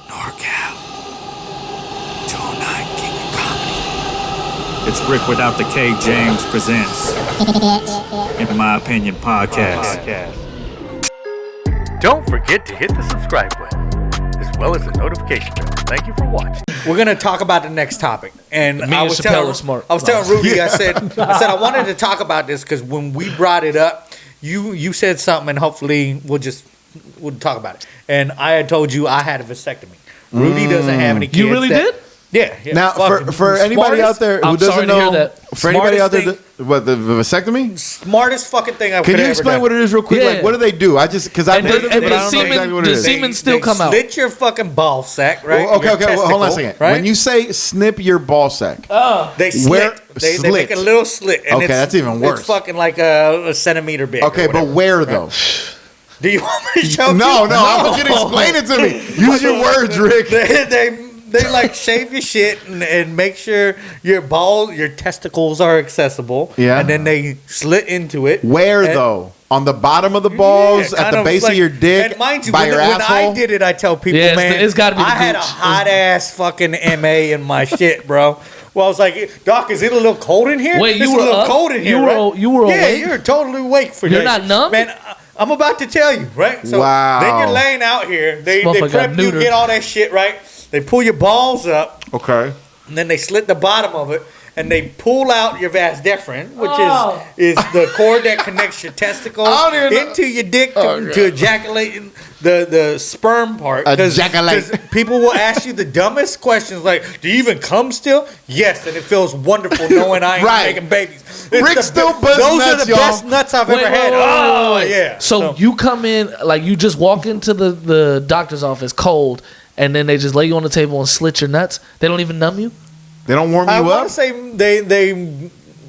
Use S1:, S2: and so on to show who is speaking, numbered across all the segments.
S1: NorCal. 209 King of Comedy. It's Rick without the K. James presents In My Opinion Podcast.
S2: Don't forget to hit the subscribe button, as well as the notification bell. Thank you for watching.
S3: We're gonna talk about the next topic, and
S4: I was telling
S3: Rudy, I said I wanted to talk about this because when we brought it up, you said something, and hopefully we'll talk about it. And I had told you I had a vasectomy. Rudy doesn't have any kids.
S4: You really did?
S3: Yeah.
S5: Now, for anybody out there who doesn't know, for anybody out there, what the vasectomy?
S3: Smartest fucking thing I've ever done.
S5: Can you explain what it is real quick?
S4: Yeah.
S5: Like, what do they do? Because I've heard of it, but I don't know exactly what it is.
S4: The semen still come out.
S3: Slit your fucking ball sack, right?
S5: Well, okay. Well, hold on a second.
S3: Right?
S5: When you say snip your ball sack,
S3: they slit. They make a little slit. And
S5: okay, that's even worse.
S3: It's fucking like a centimeter big.
S5: Okay, but where though?
S3: Do you want me to show you?
S5: No, I want you to explain it to me. Use your words, Rick.
S3: They like shave your shit and make sure your testicles are accessible.
S5: Yeah.
S3: And then they slit into it.
S5: Where though? On the bottom of the balls, at the base of your dick,
S3: and mind you,
S5: by your asshole?
S3: When I did it, I tell people,
S4: it's gotta be the
S3: I had a hot ass fucking MA in my shit, bro. Well, I was like, Doc, is it a little cold in here?
S4: Wait,
S3: it's a little cold in here, right?
S4: You were awake?
S3: Yeah, you're totally awake for that.
S4: You're not numb?
S3: Man, I'm about to tell you, right? So
S5: wow.
S3: Then you're laying out here. They prep you, get all that shit, right? They pull your balls up.
S5: Okay.
S3: And then they slit the bottom of it. And they pull out your vas deferens, which is the cord that connects your testicles into your dick to ejaculate the sperm part. Because people will ask you the dumbest questions like, do you even come still? Yes, and it feels wonderful knowing I ain't making babies.
S5: Rick still busts
S3: those
S5: nuts,
S3: are the
S5: y'all.
S3: best nuts I've ever had. Yeah.
S4: So you come in, like you just walk into the doctor's office cold, and then they just lay you on the table and slit your nuts? They don't even numb you?
S5: They don't warm you up?
S3: I want to say they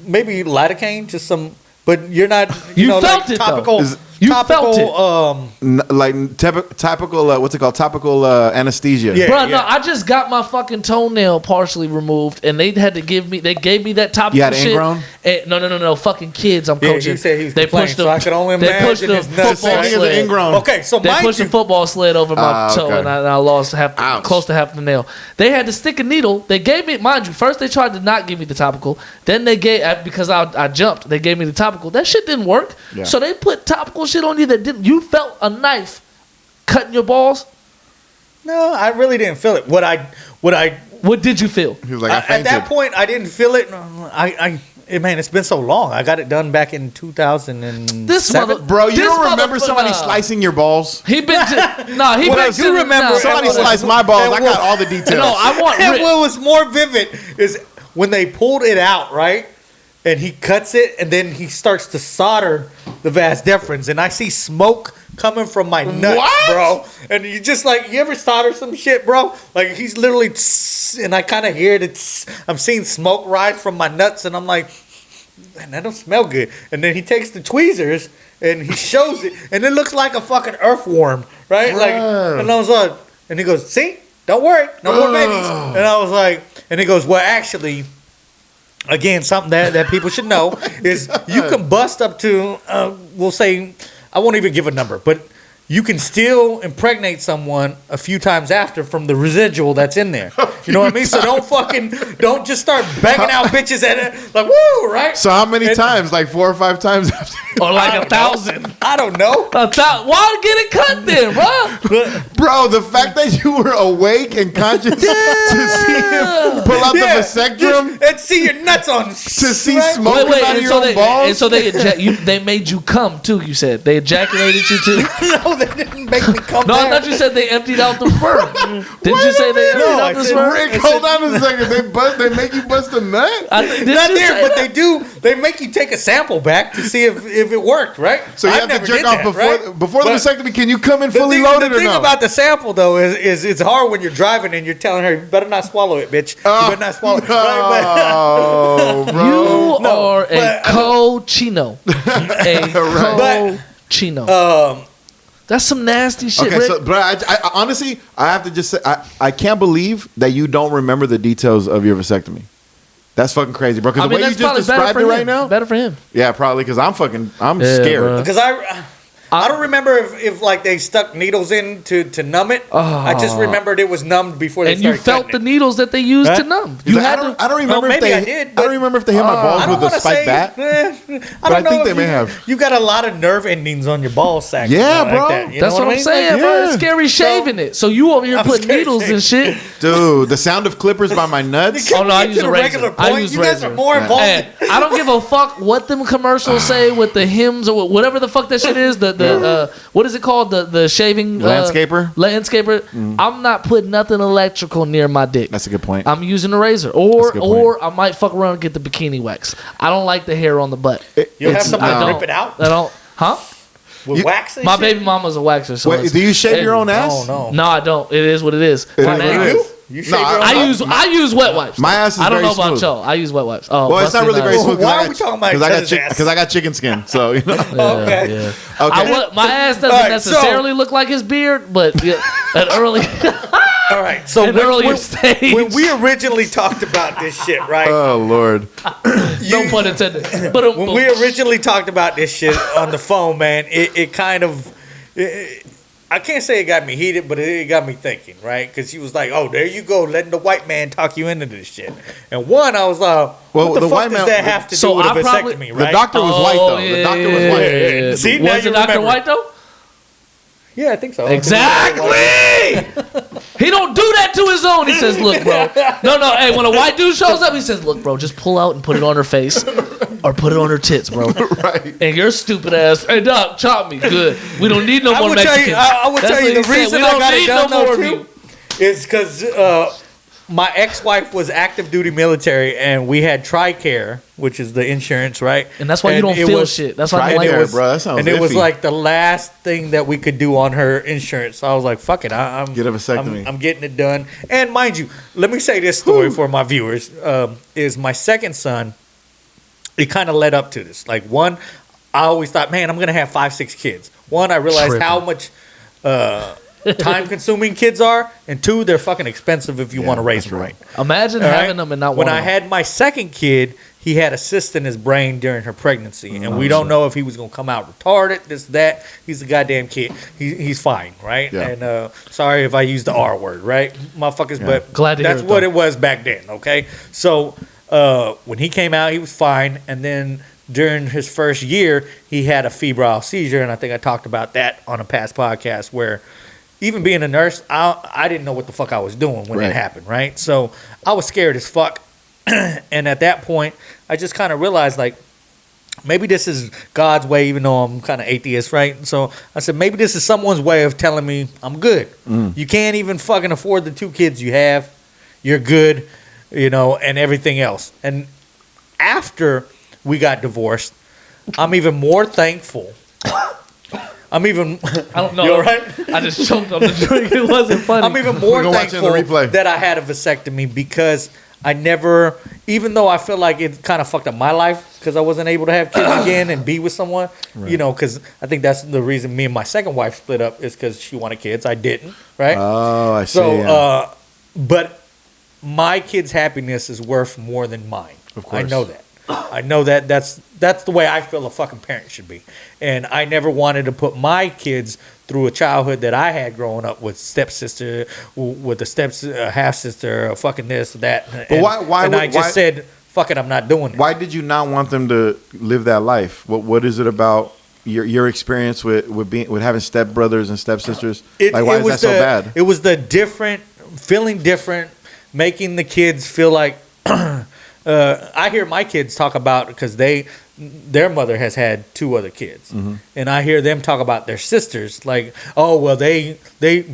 S3: maybe lidocaine, just some, but you're not.
S4: You
S3: know,
S4: felt
S3: like
S4: it
S3: topical,
S4: though. You felt it.
S5: Like topical, what's it called? Topical anesthesia.
S3: Yeah,
S4: bro, no, I just got my fucking toenail partially removed, and they had to give me that topical
S5: You had
S4: shit.
S5: ingrown?
S4: No, fucking kids I'm coaching.
S3: He said he was complaining, so I could only imagine his nuts. Okay, so
S5: they
S3: pushed
S4: the football sled over my toe,
S5: okay.
S4: and I lost close to half the nail. They had to stick a needle. They gave me, mind you, first they tried to not give me the topical. Then they gave, because I jumped, they gave me the topical. That shit didn't work.
S5: Yeah.
S4: So they put topical shit on you that didn't. You felt a knife cutting your balls?
S3: No, I really didn't feel it.
S4: What did you feel?
S5: He was like, I fainted.
S3: At that point, I didn't feel it. Man, it's been so long. I got it done back in 2007.
S5: Bro, you don't remember somebody slicing your balls?
S4: He been to
S3: remember
S5: somebody sliced my balls. I got all the details.
S4: No, I want.
S3: And what was more vivid is when they pulled it out, right? And he cuts it, and then he starts to solder the vas deferens, and I see smoke coming from my nuts, bro. And you just like, you ever solder some shit, bro? Like he's literally, and I kind of hear it. I'm seeing smoke rise from my nuts, and I'm like, man, that don't smell good. And then he takes the tweezers and he shows it, and it looks like a fucking earthworm, right? Like, and I was like, and he goes, see, don't worry, no more babies. And I was like, and he goes, well, actually. Again, something that people should know is you can bust up to, we'll say, I won't even give a number, but you can still impregnate someone a few times after from the residual that's in there. You know what I mean? So don't just start banging out bitches at it like, woo, right?
S5: So how many times? Like 4 or 5 times after?
S4: Or like 1,000.
S3: I don't know.
S4: Why get it cut then, bro?
S5: Bro, the fact that you were awake and conscious to see him pull out the vasectomy
S3: and see your nuts on
S5: to see smoke come out of your own balls.
S4: And so they made you come too. You said they ejaculated you too.
S3: No, they didn't make me come.
S4: No, I thought you said they emptied out the sperm. Didn't you say they emptied out the sperm?
S5: Rick, hold on a second. They make you bust a nut?
S3: Not there, but they do. They make you take a sample back to see if it worked, right?
S5: So you have to jerk off before the vasectomy. Can you come in fully loaded or no?
S3: The thing about the sample though is it's hard when you're driving and you're telling her you better not swallow it, bitch. You better not swallow it.
S5: Oh, bro.
S4: You are a cochino. A cochino. That's some nasty shit.
S5: Okay,
S4: Rick.
S5: so, bro, I honestly, I have to just say, I can't believe that you don't remember the details of your vasectomy. That's fucking crazy, bro. Because the way you just described it right now,
S4: better for him.
S5: Yeah, probably because I'm scared.
S3: Because I don't remember if like they stuck needles in to numb it. I just remembered it was numbed before they started.
S4: And you felt the needles that they used to numb. You had to.
S5: I don't remember
S3: Well,
S5: if they.
S3: maybe I did,
S5: I don't remember if they hit my balls with a spiked bat.
S3: I don't know
S5: think
S3: if
S5: they may have.
S3: You got a lot of nerve endings on your ball sack.
S5: Yeah,
S3: like
S5: bro.
S3: that. You
S4: That's
S3: know
S4: what
S3: I
S4: I'm
S3: mean?
S4: saying,
S3: Like,
S4: bro. It's scary shaving it. So you over here
S3: I'm
S4: putting
S3: scared
S4: needles and shit.
S5: Dude, the sound of clippers by my nuts.
S3: Can
S4: Oh
S3: we
S4: no, I
S3: get
S4: use
S3: to
S4: a
S3: the
S4: razor.
S3: regular
S4: I
S3: point?
S4: use
S3: You guys
S4: razor.
S3: are more involved.
S4: Hey, I don't give a fuck what them commercials say with the hymns or whatever the fuck that shit is. The what is it called? The shaving
S5: Landscaper?
S4: Landscaper. I'm not putting nothing electrical near my dick.
S5: That's a good point.
S4: I'm using a razor,
S5: That's a good
S4: or I might fuck around and get the bikini wax. I don't like the hair on the butt.
S3: You'll have somebody
S4: I don't-
S3: rip it out
S4: I don't. Huh?
S3: with wax and
S4: My
S3: shit?
S4: baby mama's a waxer. So
S5: Wait, do you shave your own ass?
S3: Oh, no.
S4: No, I don't. It is what it is.
S5: It
S4: My
S5: is what
S4: man-
S5: it
S3: You
S5: is.
S3: do? You shave
S5: No,
S3: your own
S4: I use wet wipes.
S5: My ass is
S4: I don't
S5: very
S4: know about
S5: smooth.
S4: y'all. I use wet wipes. Oh,
S5: Well, it's not
S4: busted
S5: really very
S4: ass.
S5: smooth.
S3: Why are we talking about each other's ass?
S5: Because I got chicken skin. So you know.
S3: Okay.
S4: Yeah.
S5: Okay.
S4: My ass doesn't
S3: All right,
S4: necessarily look like his beard, but at early
S3: All right. So
S4: an earlier stage.
S3: when we originally talked about this shit, right?
S5: Oh Lord.
S4: no pun intended. But
S3: When we originally talked about this shit on the phone, man, it kind of, I can't say it got me heated, but it got me thinking, right? Because he was like, "Oh, there you go, letting the white man talk you into this shit." And one, I was like,
S5: Well,
S3: "What the
S5: the
S3: fuck
S5: white
S3: does
S5: man-
S3: that have to
S4: So
S3: do with a
S4: I probably-
S3: vasectomy?"
S5: The
S3: Right?
S5: doctor was white though. The doctor was white.
S4: Yeah.
S3: See, now
S4: was
S3: you
S4: the doctor
S3: remember.
S4: white though?
S3: Yeah, I think so.
S4: Exactly. He don't do that to his own. He says, "Look, bro. No. Hey, when a white dude shows up, he says, "Look, bro, just pull out and put it on her face, or put it on her tits, bro."
S5: Right.
S4: And your stupid ass, hey, doc, chop me. Good. We don't need no
S3: I
S4: more
S3: would tell
S4: Mexicans.
S3: you, I would
S4: That's
S3: tell you
S4: what
S3: the
S4: he said.
S3: reason
S4: We
S3: I
S4: don't
S3: got it
S4: need
S3: done
S4: no more of
S3: though
S4: you.
S3: too is because my ex-wife was active duty military, and we had Tri-Care, which is the insurance, right?
S4: And that's why you don't
S3: it
S4: feel
S3: was-
S4: shit. That's why I
S3: and
S4: don't
S3: it
S4: like
S3: was,
S5: bro, that sounds
S3: and it was
S5: iffy.
S3: like the last thing that we could do on her insurance. So I was like, "Fuck it, I'm
S5: Get a vasectomy.
S3: I'm getting it done." And mind you, let me say this story for my viewers: is my second son. It kind of led up to this. Like one, I always thought, man, I'm gonna have 5-6 kids. One, I realized
S4: Tripping.
S3: how much time-consuming kids are, and two, they're fucking expensive if you want to raise
S5: that's
S3: them
S5: right.
S3: right.
S4: Imagine
S3: All right?
S4: having them and not
S3: When
S4: wanting
S3: I had my second kid, he had a cyst in his brain during her pregnancy, and we don't know if he was gonna come out retarded, this, that. He's a goddamn kid. He's fine, right?
S5: Yeah.
S3: And sorry if I used the R word, right, motherfuckers, but
S4: Glad to hear
S3: that's
S4: it,
S3: what
S4: though.
S3: it was back then. Okay, so when he came out, he was fine, and then during his first year, he had a febrile seizure, and I think I talked about that on a past podcast where. Even being a nurse, I didn't know what the fuck I was doing when
S5: Right.
S3: it happened, right? So I was scared as fuck. And at that point, I just kind of realized, like, maybe this is God's way, even though I'm kind of atheist, right? So I said, maybe this is someone's way of telling me I'm good. You can't even fucking afford the 2 kids you have. You're good, and everything else. And after we got divorced, I'm even more thankful.
S4: I don't know.
S3: You all right?
S4: I just choked on the drink. It wasn't funny.
S3: I'm even more
S5: We're gonna watch it on
S3: thankful
S5: the replay.
S3: that I had a vasectomy because I never, even though I feel like it kind of fucked up my life because I wasn't able to have kids again and be with someone, because I think that's the reason me and my second wife split up is because she wanted kids. I didn't, right?
S5: Oh, I see.
S3: So,
S5: yeah.
S3: but my kid's happiness is worth more than mine.
S5: Of course.
S3: I know that. I know that that's the way I feel a fucking parent should be. And I never wanted to put my kids through a childhood that I had growing up with stepsister, with a half sister, fucking this, that.
S5: But why
S3: And
S5: would-
S3: I just
S5: why-
S3: said, fuck it, I'm not doing it.
S5: Why did you not want them to live that life? What is it about your experience with having stepbrothers and stepsisters? Why is that so bad?
S3: It was the feeling different, making the kids feel like. I hear my kids talk about because their mother has had 2 other kids, and I hear them talk about their sisters. Like, oh well, they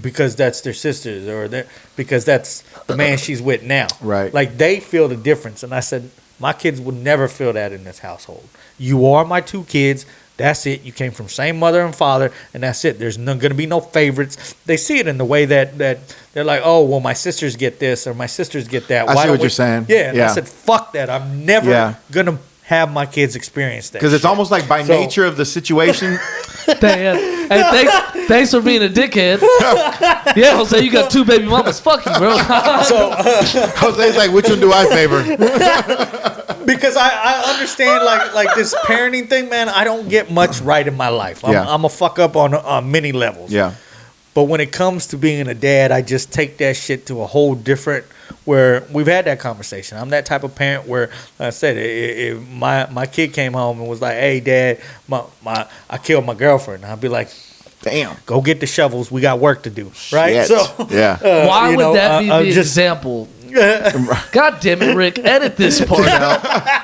S3: because that's their sisters, or because that's the man she's with now.
S5: Right.
S3: Like they feel the difference, and I said my kids would never feel that in this household. You are my 2 kids. That's it. You came from same mother and father, and that's it. There's going to be no favorites. They see it in the way that they're like, oh, well, my sisters get this or my sisters get that.
S5: I see
S3: don't
S5: what you're saying.
S3: Yeah, and
S5: Yeah.
S3: I said, fuck that. I'm never going to have my kids experience that.
S5: Because it's
S3: shit.
S5: almost like by
S3: So-
S5: nature of the situation.
S4: Damn. Hey, thanks for being a dickhead. Yeah, Jose, you got 2 baby mamas. Fuck you, bro.
S5: Jose's like, which one do I favor?
S3: because I understand like this parenting thing, man. I don't get much right in my life. I'm a fuck up on many levels.
S5: Yeah.
S3: But when it comes to being a dad, I just take that shit to a whole different. Where we've had that conversation. I'm that type of parent where, like I said, if my kid came home and was like, "Hey, Dad, I killed my girlfriend," I'd be like,
S5: "Damn,
S3: go get the shovels. We got work to do." Right?
S5: Shit.
S3: So
S5: yeah.
S4: Why would that be the example? God damn it, Rick! Edit this part out.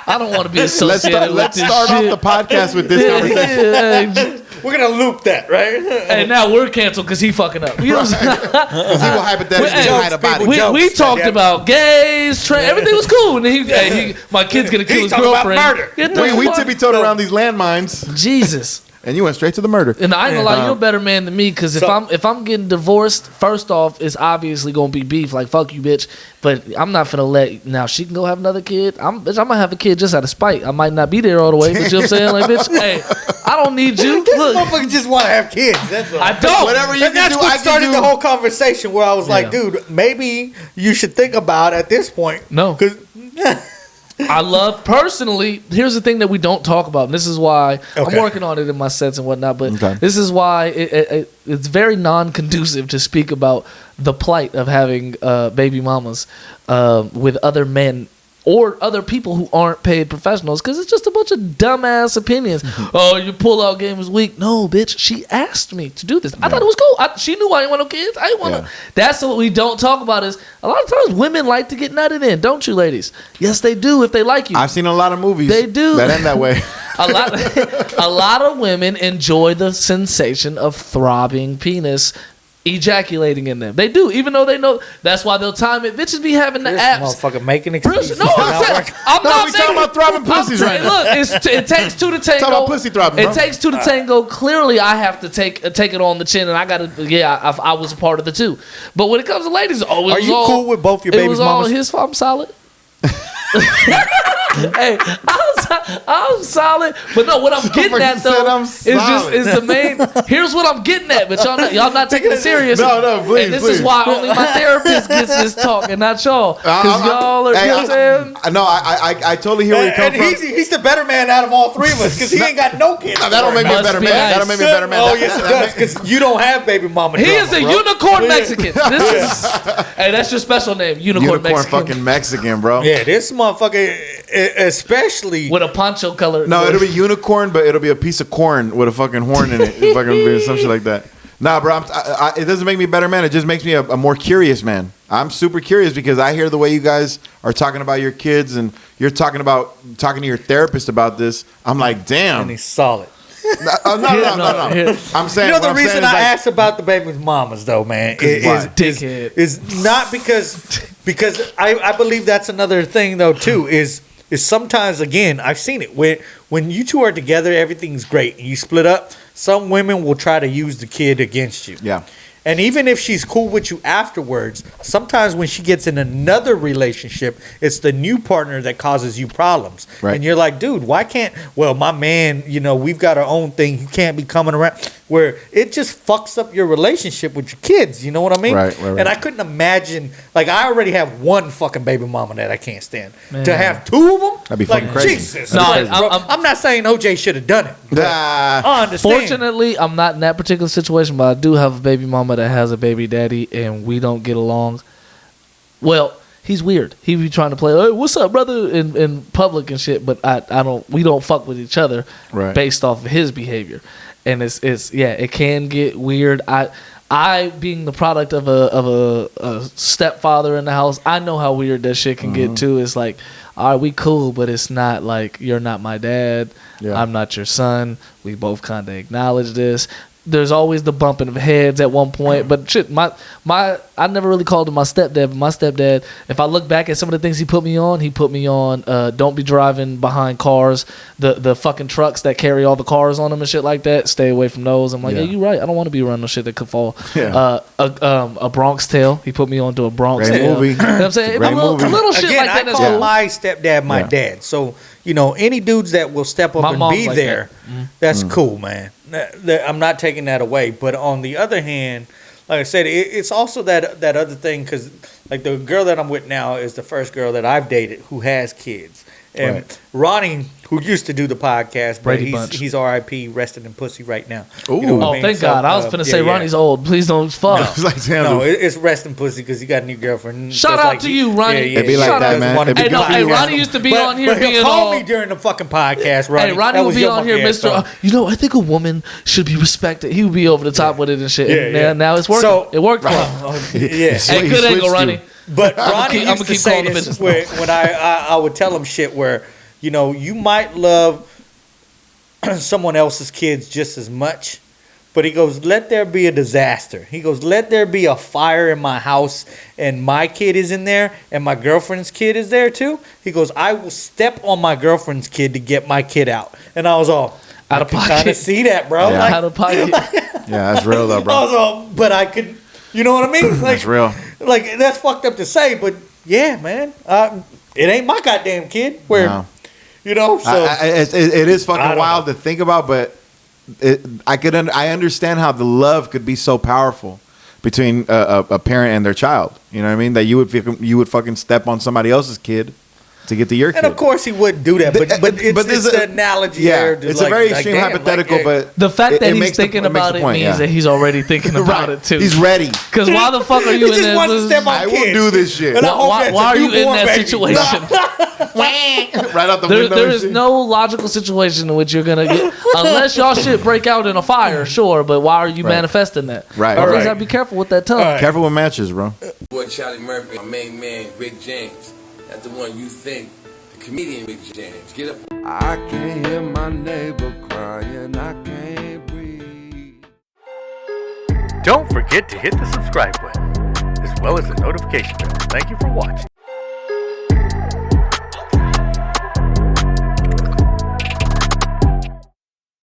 S4: I don't want to be associated with this
S5: start
S4: shit.
S5: off the podcast with this conversation.
S3: We're gonna loop that, right?
S4: And now we're canceled because he fucking up. You know what I'm saying?
S5: Because he will hypothetically hide about it.
S4: We talked about gays, everything was cool, and then my kid's gonna kill his girlfriend.
S3: About murder.
S5: We tippy-toed around these landmines.
S4: Jesus.
S5: And you went straight to the murder.
S4: And I ain't gonna lie, you're a better man than me because if I'm getting divorced, first off, it's obviously gonna be beef. Like fuck you, bitch. But I'm not finna let now she can go have another kid. I'm gonna have a kid just out of spite. I might not be there all the way, but you know what I'm saying? Like, bitch, hey, I don't need you.
S3: This
S4: Look,
S3: motherfucker just want to have kids. That's all.
S4: I don't.
S5: Whatever you
S3: And
S5: can
S3: that's
S5: do,
S3: what
S5: I can
S3: started
S5: do.
S3: the whole conversation where I was like, dude, maybe you should think about at this point.
S4: No.
S3: 'Cause
S4: I love personally. Here's the thing that we don't talk about, and this is why I'm
S3: Okay.
S4: working on it in my sets and whatnot. But
S5: Okay.
S4: this is why it's very non-conducive to speak about the plight of having baby mamas with other men or other people who aren't paid professionals, because it's just a bunch of dumbass opinions. Oh, your pull-out game is weak. No, bitch. She asked me to do this. I thought it was cool. She knew I didn't want no kids. I didn't want to. That's what we don't talk about. Is a lot of times women like to get nutted in, don't you, ladies? Yes, they do if they like you.
S5: I've seen a lot of movies.
S4: They do.
S5: That end that way.
S4: A lot of women enjoy the sensation of throbbing penis ejaculating in them. They do, even though they know. That's why they'll time it. Bitches be having the
S3: this
S4: apps.
S3: motherfucker making excuses.
S4: No, I'm not
S5: we
S4: saying.
S5: talking about throbbing pussies right now.
S4: Look, it takes two to tango.
S5: Talking about pussy throbbing, bro.
S4: It takes two to tango. Clearly, I have to take it on the chin, and I got to. Yeah, I was a part of the two. But when it comes to ladies,
S3: Are you cool with both your
S4: It
S3: baby
S4: was all
S3: mamas?
S4: his fault. I'm solid. Hey, I'm solid, but no. What I'm getting at though is the main. Here's what I'm getting at, but y'all not taking it serious.
S5: No, please,
S4: And this
S5: please.
S4: is why only my therapist gets this talk and not y'all, because y'all are. You know what I'm saying?
S5: No, I totally hear where you come
S3: And
S5: from.
S3: he's the better man out of all three of us because he ain't got no kids.
S5: No, that don't make me a
S4: Must
S5: better
S4: be
S5: man.
S4: nice.
S5: That don't make me a better man.
S3: Oh yes, it does because you don't have baby mama.
S4: He
S3: drama,
S4: is a
S3: bro.
S4: unicorn Mexican. This is, hey, that's your special name, unicorn Mexican.
S5: fucking Mexican, bro.
S3: Yeah, this motherfucker, especially
S4: With a poncho color.
S5: No, it'll be unicorn, but it'll be a piece of corn with a fucking horn in it. Fucking be some shit like that. Nah, bro, it doesn't make me a better man. It just makes me a more curious man. I'm super curious because I hear the way you guys are talking about your kids and you're talking to your therapist about this. I'm like, damn.
S3: and he's solid.
S5: No. I'm saying.
S3: You know the
S5: what I'm
S3: reason
S5: saying is
S3: I
S5: like,
S3: asked about the baby mamas though, man,
S4: Dickhead.
S3: is not because I believe that's another thing though too is sometimes again I've seen it when you two are together everything's great and you split up, some women will try to use the kid against you.
S5: Yeah.
S3: And even if she's cool with you afterwards, sometimes when she gets in another relationship, it's the new partner that causes you problems.
S5: Right.
S3: And you're like, dude, why can't, well, my man, we've got our own thing. You can't be coming around. Where it just fucks up your relationship with your kids. You know what I mean?
S5: Right.
S3: And I couldn't imagine, like, I already have one fucking baby mama that I can't stand.
S4: Man.
S3: To have two of them?
S5: That'd be
S3: like,
S5: fucking crazy.
S3: Jesus.
S4: No,
S3: Christ, bro.
S4: I'm-
S3: I'm not saying OJ should have done it. I understand.
S4: Fortunately, I'm not in that particular situation, but I do have a baby mama that has a baby daddy, and we don't get along. Well, he's weird. He be trying to play, hey, what's up, brother, in public and shit, but we don't fuck with each other
S5: Right.
S4: based off of his behavior. And it can get weird. I being the product of a stepfather in the house, I know how weird that shit can get too. It's like, all right, we cool, but it's not like you're not my dad.
S5: Yeah.
S4: I'm not your son. We both kind of acknowledge this. There's always the bumping of heads at one point, but shit, I never really called him my stepdad, but my stepdad, if I look back at some of the things he put me on, don't be driving behind cars, the fucking trucks that carry all the cars on them and shit like that. Stay away from those. I'm like, yeah, you right. I don't want to be around no shit that could fall.
S5: Yeah.
S4: A Bronx Tale. He put me on to a Bronx
S5: Great
S4: Tale.
S5: movie.
S4: You know what I'm saying?
S5: Great
S4: A little
S5: movie.
S4: shit
S3: Again,
S4: like that.
S3: I
S4: That's
S3: call
S4: cool.
S3: my stepdad my
S5: Yeah.
S3: dad. So, any dudes that will step up
S4: My
S3: and
S4: mom's
S3: be
S4: like
S3: there,
S4: that.
S3: that's cool, man. I'm not taking that away. But on the other hand, like I said, it's also that other thing because, like, the girl that I'm with now is the first girl that I've dated who has kids. And
S5: Right.
S3: Ronnie, who used to do the podcast, but
S4: Brady Bunch.
S3: he's R.I.P. rested in pussy right now.
S5: Ooh.
S3: You know what I
S4: Oh,
S3: mean?
S4: thank
S3: So,
S4: God. I was finna say Ronnie's old. Please don't fuck.
S5: It's like, damn,
S3: No, it's resting pussy because he got a new girlfriend.
S4: Shout
S3: Just
S4: out
S3: like
S4: to you, Ronnie.
S5: It'd be like
S4: Shout
S5: that,
S4: out.
S5: man.
S3: Wanna
S5: It'd be
S3: be
S5: good for
S4: Hey,
S5: you,
S4: Ronnie
S5: man.
S4: used to be on here
S3: he'll
S4: being
S3: call
S4: all.
S3: me during the fucking podcast, Ronnie.
S4: Hey, Ronnie
S3: That
S4: would
S3: was
S4: be
S3: your
S4: on here,
S3: punk ass,
S4: Mr.
S3: so.
S4: I think a woman should be respected. He would be over the top with it and shit. And now it's working.
S3: So-
S4: it worked for him.
S3: Yeah.
S5: So
S4: Hey,
S5: he
S4: good angle,
S5: switched
S4: Ronnie.
S5: you.
S3: But Ronnie
S4: I'ma
S3: used to
S4: keep
S3: say
S4: calling the
S3: this
S4: business.
S3: when I would tell him shit where, you know, you might love someone else's kids just as much, but he goes, let there be a disaster. He goes, let there be a fire in my house and my kid is in there and my girlfriend's kid is there too. He goes, I will step on my girlfriend's kid to get my kid out. And I was all,
S4: Out of
S3: I kind
S4: pocket.
S3: of see that, bro.
S5: Yeah.
S3: Like,
S4: Out of pocket.
S5: Yeah, that's real though,
S3: I
S5: bro.
S3: was all, but I could, you know what I mean? Like,
S5: That's real.
S3: like that's fucked up to say, but yeah, man, it ain't my goddamn kid. Where
S5: No.
S3: you know, so
S5: it is
S3: I
S5: fucking
S3: don't
S5: wild
S3: know.
S5: to think about, but I understand how the love could be so powerful between a parent and their child. You know what I mean? That you would fucking step on somebody else's kid to get to your kid.
S3: and of course he wouldn't do that, but it's
S5: this
S3: the analogy
S5: yeah,
S3: there. to
S5: it's
S3: like,
S5: a very
S3: like,
S5: extreme
S3: damn,
S5: hypothetical,
S3: like,
S5: but
S4: The fact
S5: it
S4: that he's
S5: makes the-
S4: thinking
S5: it makes
S4: about
S5: the
S4: it
S5: point,
S4: means
S5: yeah.
S4: that he's already thinking about it too.
S5: He's ready.
S4: Because why the fuck are you
S3: he
S4: in
S3: just wants to step
S4: that?
S3: on
S5: I will
S3: kids.
S5: do this shit.
S3: And I hope
S4: Why,
S3: that's
S4: why
S3: a
S4: are you in
S3: newborn
S4: that
S3: baby.
S4: situation?
S5: Right out the
S4: There,
S5: window.
S4: there
S5: and
S4: is
S5: shit.
S4: no logical situation in which you're gonna get unless y'all shit break out in a fire, sure. But why are you
S5: Right.
S4: manifesting that?
S5: Right.
S4: Always
S3: Right.
S4: gotta be careful with that tongue.
S3: Right.
S5: Careful with matches, bro.
S6: Boy Charlie Murphy, my main man Rick James. That's the one you think, the comedian Rick James. Get up.
S7: I can't hear my neighbor crying, I can't breathe.
S2: Don't forget to hit the subscribe button, as well as the notification bell. Thank you for watching.